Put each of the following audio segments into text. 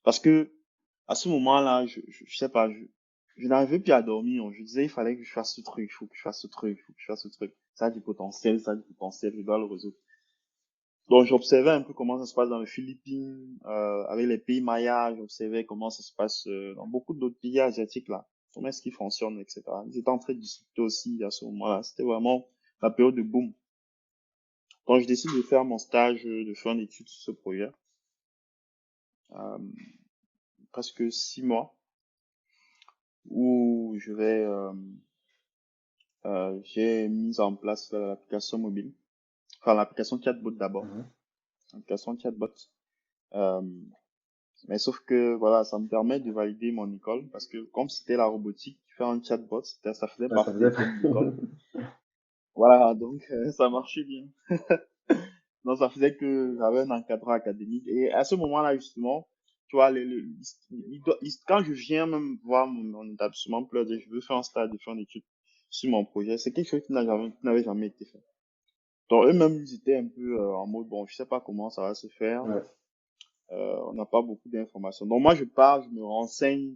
Parce que à ce moment-là, je sais pas, je n'arrivais plus à dormir. Je disais, il fallait que je fasse ce truc, il faut que je fasse ce truc, il faut que je fasse ce truc. Ça a du potentiel, ça a du potentiel, je dois le résoudre. Donc, j'observais un peu comment ça se passe dans les Philippines, avec les pays mayas, j'observais comment ça se passe dans beaucoup d'autres pays asiatiques là. Comment est-ce qu'ils fonctionnent, etc. Ils étaient en train de discuter aussi à ce moment-là. C'était vraiment la période de boom. Donc, je décide de faire mon stage, de faire une étude sur ce projet, euh, presque 6 mois, où j'ai mis en place l'application mobile, enfin l'application chatbot d'abord, Mhm. l'application chatbot. Euh, mais sauf que voilà, ça me permet de valider mon école parce que comme c'était la robotique, faire un chatbot, ça faisait Ouais, ça partie des faisait. thèmes d'école. Voilà, donc ça marchait bien. Donc ça faisait que j'avais un encadrement académique. Et à ce moment-là, justement, tu vois, quand je viens même voir mon établissement pour leur dire je veux faire un stage de fin d'études sur mon projet, c'est quelque chose qui n'avait jamais été fait. Donc eux-mêmes, ils étaient un peu en mode, bon, je sais pas comment ça va se faire, Ouais. on n'a pas beaucoup d'informations. Donc moi, je pars, je me renseigne,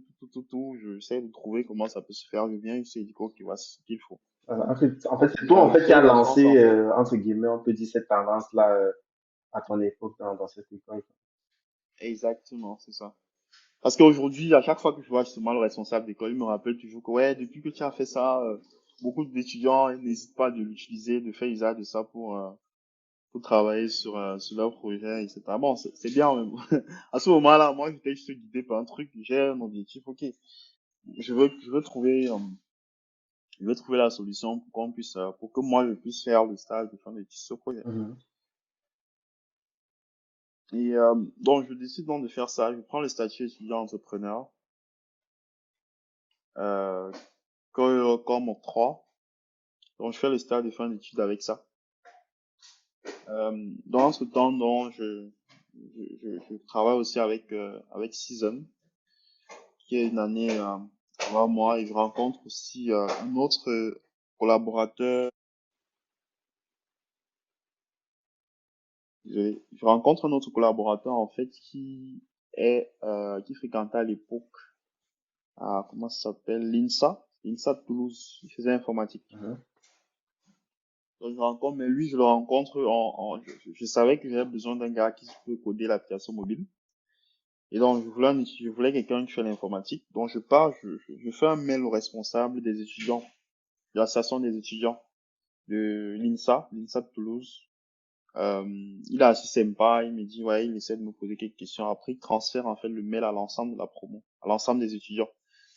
tout, j'essaie de trouver comment ça peut se faire, je viens, je dis, ok, voici ce qu'il faut. En fait, c'est toi en Donc fait qui a j'ai la chance, lancé, en fait. entre guillemets, on peut dire cette tendance-là à ton époque dans cette école. Exactement, c'est ça. Parce qu'aujourd'hui, à chaque fois que je vois justement le responsable d'école, il me rappelle toujours que ouais, depuis que tu as fait ça, beaucoup d'étudiants n'hésitent pas de l'utiliser, de faire usage de ça pour travailler sur leur projet, etc. Bon, c'est bien, mais bon. À ce moment-là, moi, j'étais juste guidé par un truc, j'ai un objectif, ok. Je veux trouver, je veux trouver la solution pour qu'on puisse, pour que moi, je puisse faire le stage de fin d'études sur ce projet. Mhm. Et donc, je décide donc de faire ça. Je prends le statut étudiant entrepreneur euh, comme octroi. Donc, je fais le stage de fin d'études avec ça. Dans ce temps, donc, je travaille aussi avec Season, qui est une année avant moi, et je rencontre aussi un autre collaborateur. Je rencontre un autre collaborateur en fait qui fréquentait à l'époque, comment ça s'appelle, l'INSA de Toulouse. Il faisait informatique. Mhm. Donc, je rencontre, mais lui, je le rencontre je savais que j'avais besoin d'un gars qui peut coder l'application mobile. Et donc, je voulais quelqu'un qui fait l'informatique. Donc, je pars, je fais un mail au responsable des étudiants, de l'association des étudiants de l'INSA de Toulouse. Euh, il est assez sympa, il me dit, ouais, il essaie de me poser quelques questions. Après, il transfère en fait le mail à l'ensemble de la promo, à l'ensemble des étudiants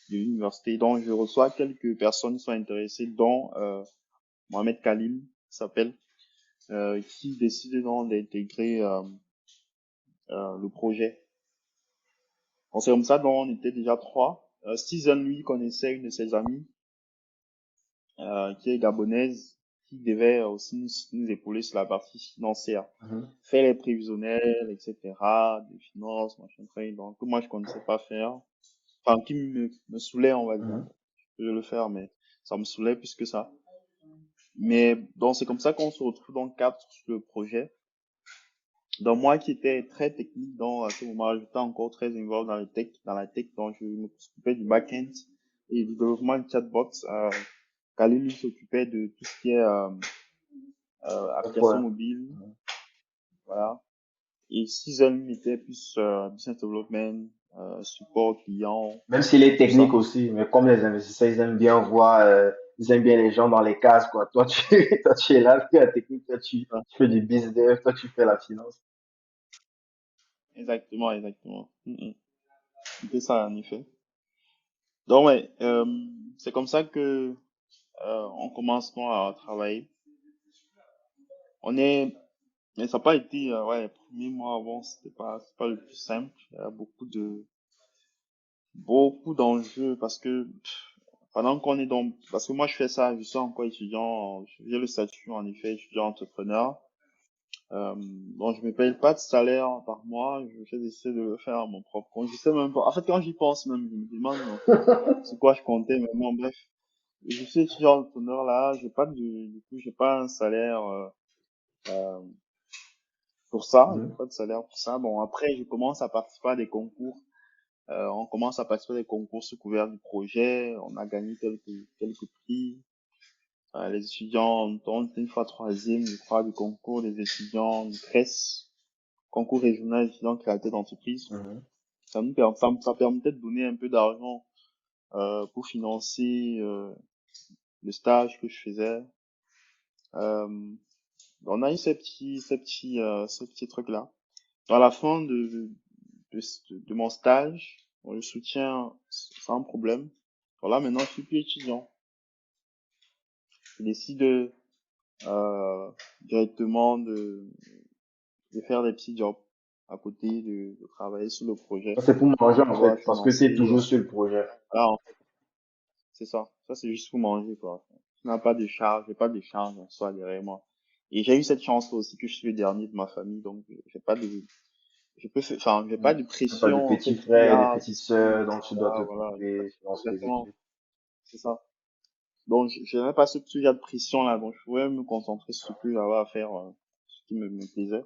de l'université. Donc, je reçois quelques personnes qui sont intéressées, dont Mohamed Khalil, qui s'appelle, qui décide donc d'intégrer le projet. On c'est comme ça, donc on était déjà trois. Steven, lui, connaissait une de ses amies, qui est gabonaise, qui devait aussi nous épauler sur la partie financière. Mhm. Faire les prévisionnels, etc., des finances, machin truc, donc que moi je connaissais pas faire. Enfin, qui me saoulait, on va dire. Mhm. Je peux le faire, mais ça me saoulait plus que ça. Mais donc c'est comme ça qu'on se retrouve donc quatre sur le projet. Donc moi qui étais très technique, donc à ce moment-là, j'étais encore très involved dans la tech, donc je m'occupais du back-end et du développement de chatbots. Khalil lui s'occupait de tout ce qui est application Ouais. mobile, voilà. Et Season était plus business development, support client, Même s'il est tout technique ça. aussi, mais comme les investisseurs, ils aiment bien voir, ils aiment bien les gens dans les cases, quoi. Toi, toi, tu es là, tu es la technique, toi, Ah, tu fais du business, toi, tu fais la finance. exactement, exactement. C'était ça en effet. Donc ouais, c'est comme ça que on commence donc à travailler. On est, mais ça n'a pas été, ouais, les premiers mois avant, c'est pas le plus simple. Il y a beaucoup d'enjeux parce que pendant qu'on est dans, parce que moi je fais ça, je suis encore étudiant, j'ai le statut en effet étudiant entrepreneur. Donc je me paye pas de salaire par mois, j'ai décidé de le faire à mon propre compte. Je sais même pas, en fait quand j'y pense même, je me demande c'est quoi je comptais, mais bon bref. Je suis étudiant entrepreneur là, j'ai pas du coup j'ai pas un salaire euh, pour ça, j'ai Mhm. pas de salaire pour ça. Bon après je commence à participer à des concours On commence à participer à des concours sous couvert du projet. On a gagné quelques prix. Les étudiants ont une fois troisième, je crois, du concours des étudiants du CRES, concours régional étudiants créateurs d'entreprise. Mhm. Ça permettait de donner un peu d'argent pour financer le stage que je faisais. Euh, on a eu ces petits trucs-là. À la fin de, de mon stage, on le soutient sans problème. Voilà, maintenant je suis plus étudiant. Je décide directement de faire des petits jobs à côté de travailler sur le projet Ça, c'est pour manger, pour en pouvoir fait, parce que tu es financer. toujours sur le projet. Voilà, en fait, c'est ça. Ça, c'est juste pour manger, quoi. Je n'ai pas de charge, j'ai pas de charge en soi derrière moi. Et j'ai eu cette chance aussi que je suis le dernier de ma famille, donc j'ai pas de, j'ai pas Mhm. de T'as pas de pression, en petits fait, qui frères, des a, petites sœurs dont tu dois voilà, t'occuper, financer les exactement, études. c'est ça. Donc, je n'avais pas ce petit de pression là, donc je pouvais me concentrer sur ce que j'avais à faire, ce qui me plaisait.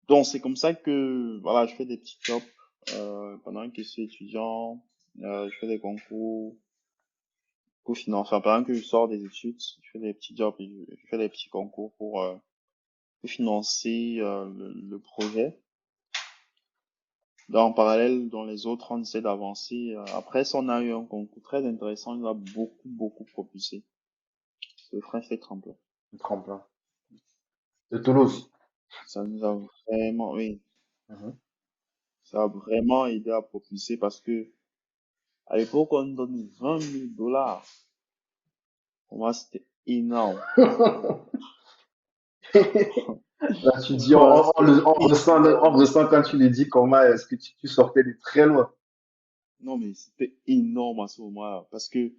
Donc, c'est comme ça que, voilà, je fais des petits jobs, pendant que je suis étudiant, je fais des concours pour financer, enfin, pendant que je sors des études, je fais des petits jobs et je fais des petits concours pour financer, le projet. En parallèle, dans les autres, on essaie d'avancer. Après ça, on a eu un concours très intéressant, il nous a beaucoup propulsé. C'est le French Tech Tremplin. Le tremplin. De Toulouse. Ça nous a vraiment, oui, Mhm. ça a vraiment aidé à propulser parce que à l'époque, on nous donne 20 000 dollars. Pour moi, c'était énorme. Là, tu dis, Ouais, c'était on énorme. ressent quand tu le dis comment est-ce que tu sortais de très loin. Non, mais c'était énorme à ce moment-là parce que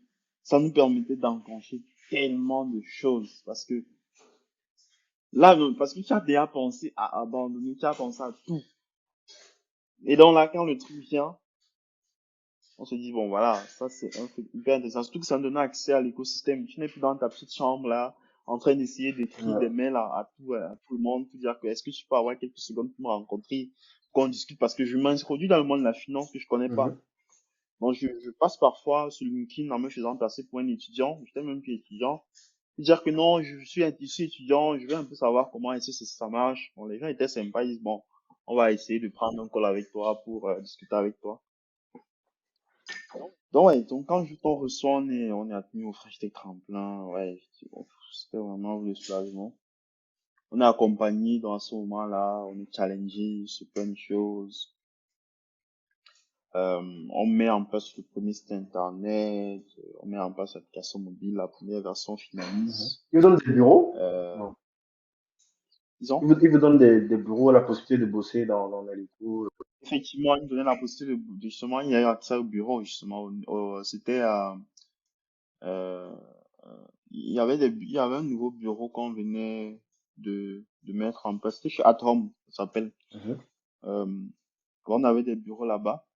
ça nous permettait d'enclencher tellement de choses. Parce que là, parce que tu as déjà pensé à abandonner, tu as pensé à tout. Et donc là, quand le truc vient, on se dit, bon, voilà, ça c'est un truc hyper intéressant. Surtout que ça nous donne accès à l'écosystème. Tu n'es plus dans ta petite chambre là, en train d'essayer d'écrire des Ouais. mails à tout le monde, pour dire que est-ce que tu peux avoir quelques secondes pour me rencontrer, qu'on discute, parce que je m'introduis dans le monde de la finance que je connais pas. Mhm. Donc je passe parfois sur LinkedIn en me faisant passer pour un étudiant, j'étais même plus étudiant, pour dire que non, je suis étudiant, je veux un peu savoir comment est-ce que ça marche. Bon, les gens étaient sympas, ils disent, bon, on va essayer de prendre un call avec toi pour discuter avec toi. Donc, ouais, donc quand on reçoit, on est admis au Fresh Tech Tremplin, ouais, je dis, bon, c'était vraiment le soulagement. On est accompagné dans ce moment-là, on est challengé sur plein de choses. On met en place le premier site internet, on met en place l'application mobile, la première version Mhm. finalise. Ils vous donnent des bureaux? Euh, Non. disons, Ils vous donnent des bureaux, la possibilité de bosser dans les locaux. effectivement, ils me donnaient la possibilité justement, il y a eu accès au bureau, justement, c'était, euh, il y avait un nouveau bureau qu'on venait de mettre en place. C'était chez Atom, ça s'appelle. Mhm. Euh, on avait des bureaux là-bas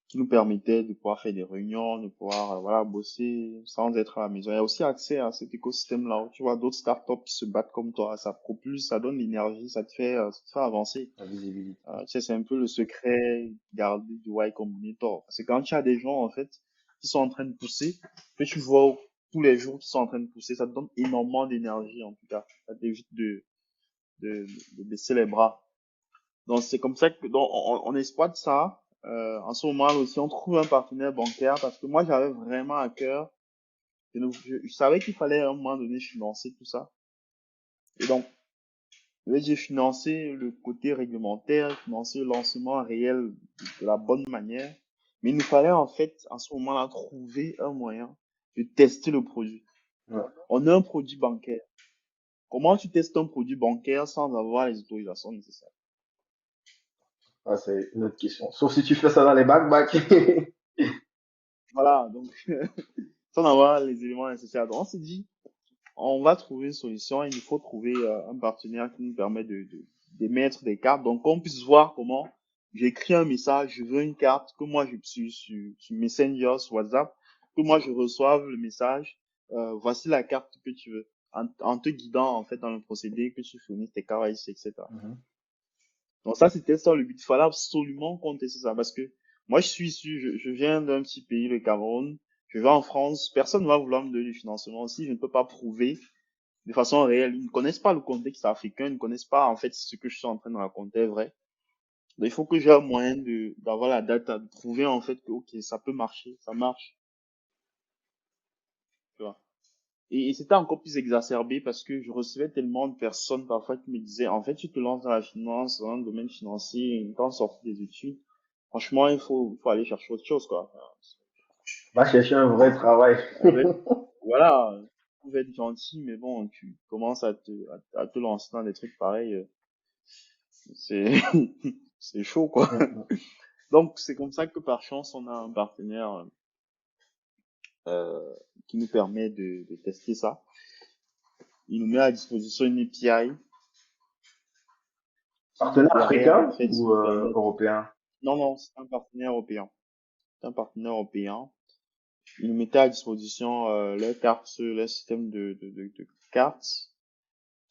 qui nous permettaient de pouvoir faire des réunions, de pouvoir, voilà, bosser sans être à la maison. Il y a aussi accès à cet écosystème-là où tu vois d'autres startups qui se battent comme toi. Ça propulse, ça donne l'énergie, ça te fait avancer. La visibilité. Tu sais, c'est un peu le secret gardé du Y Combinator. Parce que quand tu as des gens, en fait, qui sont en train de pousser, que tu vois tous les jours qui sont en train de pousser, ça te donne énormément d'énergie, en tout cas. Ça t'évite de, de baisser les bras. Donc, c'est comme ça que, donc, on exploite ça. En ce moment aussi, on trouve un partenaire bancaire parce que moi, j'avais vraiment à cœur. Je savais qu'il fallait à un moment donné financer tout ça. Et donc, j'ai financé le côté réglementaire, financé le lancement réel de la bonne manière. Mais il nous fallait en fait, à ce moment-là, trouver un moyen de tester le produit. Ouais. On a un produit bancaire. Comment tu testes un produit bancaire sans avoir les autorisations nécessaires? Ah, c'est une autre question. Sauf si tu fais ça dans les back-back. Voilà, donc sans avoir les éléments nécessaires. Donc on s'est dit, on va trouver une solution. Il faut trouver un partenaire qui nous permet d'émettre des cartes. Donc qu'on puisse voir comment j'écris un message, je veux une carte, que moi je suis sur Messenger, sur WhatsApp, que moi je reçoive le message. Voici la carte que tu veux. En te guidant en fait dans le procédé, que tu fournisses tes KYC, etc. Mhm. Donc ça, c'était ça le but. Il fallait absolument contester ça parce que moi, je suis issu, je viens d'un petit pays, le Cameroun. Je vais en France. Personne ne va vouloir me donner du financement si je ne peux pas prouver de façon réelle. Ils ne connaissent pas le contexte africain, ils ne connaissent pas en fait ce que je suis en train de raconter est vrai. Donc il faut que j'ai un moyen d'avoir la data, de prouver en fait que ok, ça peut marcher, ça marche. Tu vois. Et c'était encore plus exacerbé parce que je recevais tellement de personnes parfois qui me disaient, en fait, tu te lances dans la finance, dans le domaine financier, quand sortir des études, franchement, il faut aller chercher autre chose, quoi. Va chercher un vrai travail. En fait, voilà, tu pouvais être gentil, mais bon, tu commences à te lancer dans des trucs pareils, c'est, c'est chaud, quoi. Donc, c'est comme ça que par chance, on a un partenaire, euh, qui nous permet de tester ça. Il nous met à disposition une API qui, Partenaire derrière, en africain fait, ou nous permet. européen? Non, non, c'est un partenaire européen. C'est un partenaire européen. Ils nous mettaient à disposition leur carte, leur système de cartes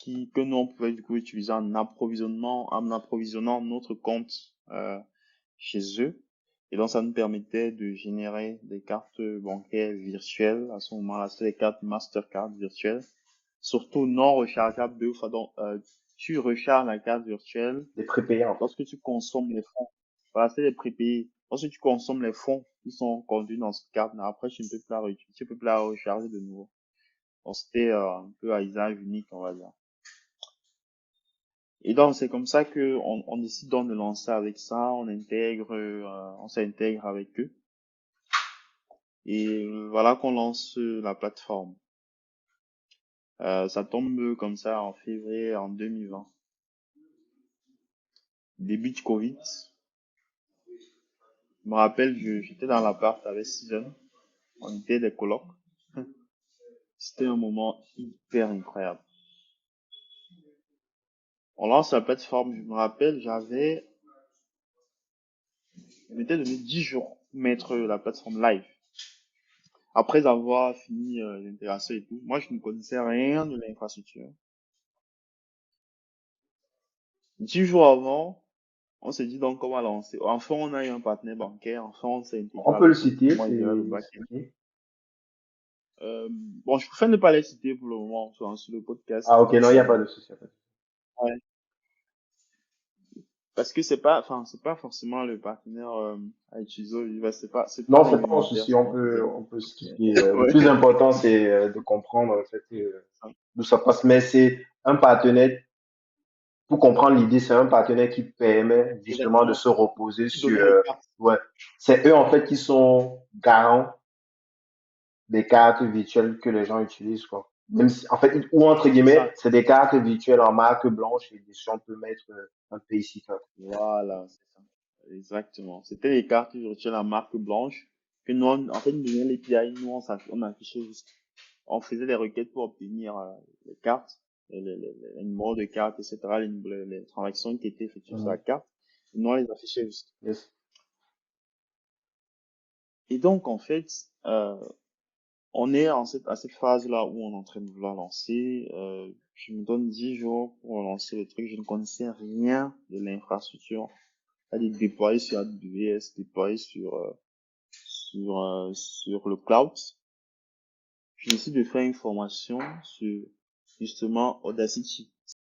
que nous on pouvait du coup utiliser en approvisionnant notre compte chez eux. Et donc ça nous permettait de générer des cartes bancaires virtuelles. À ce moment-là, c'était des cartes Mastercard virtuelles, surtout non rechargeables deux fois. Donc tu recharges la carte virtuelle Des prépayants. lorsque tu consommes les fonds. Voilà, c'est les prépayés. Lorsque tu consommes les fonds qui sont conduits dans cette carte, après tu ne peux plus la réutiliser, tu peux plus la recharger de nouveau. Donc c'était un peu à usage unique, on va dire. Et donc c'est comme ça que on décide donc de lancer avec ça, on s'intègre avec eux et voilà qu'on lance la plateforme. Ça tombe comme ça en février en 2020, début du Covid. Je me rappelle, j'étais dans l'appart avec 6 jeunes, on était des colocs. C'était un moment hyper incroyable. On lance la plateforme, je me rappelle, je m'étais donné 10 jours pour mettre la plateforme live. Après avoir fini l'intégration et tout, moi je ne connaissais rien de l'infrastructure. 10 jours avant, on s'est dit donc comment lancer. Enfin, on a eu un partenaire bancaire, enfin on s'est intégré On peut le avec eux, citer, comment gérer le c'est back-end. qui? Bon, je préfère ne pas les citer pour le moment sur le Ah, podcast ok, non, il n'y a pas de souci. Y a pas de souci. ouais, parce que c'est pas forcément le partenaire à utiliser. C'est pas Non, c'est pas un réglementaire, souci, c'est moi qui gère. on peut skiper. Le Ouais. plus important, c'est de comprendre en fait, d'où ça passe. Mais c'est un partenaire, pour comprendre l'idée, c'est un partenaire qui permet justement de Exactement. se reposer Qui sur, donnait les cartes. ouais, c'est eux en fait qui sont garants des cartes virtuelles que les gens utilisent, quoi. Même si, en fait, ou entre C'est guillemets, ça. c'est des cartes virtuelles en marque blanche et dessus on peut mettre un pays. Voilà, c'est ça. Exactement. C'était les cartes virtuelles à marque blanche que nous, en fait, nous donnions les PI, nous, on affichait juste. On faisait des requêtes pour obtenir les cartes, les numéros de cartes, etc., les transactions qui étaient effectuées sur la Mhm. carte. Et nous, on les affichait juste. Yes. Et donc, en fait, on est à cette phase-là où on est en train de vouloir lancer. Je me donne 10 jours pour lancer le truc. Je ne connaissais rien de l'infrastructure. C'est-à-dire déployer sur AWS, déployer sur le cloud. Je décide de faire une formation sur justement Audacity.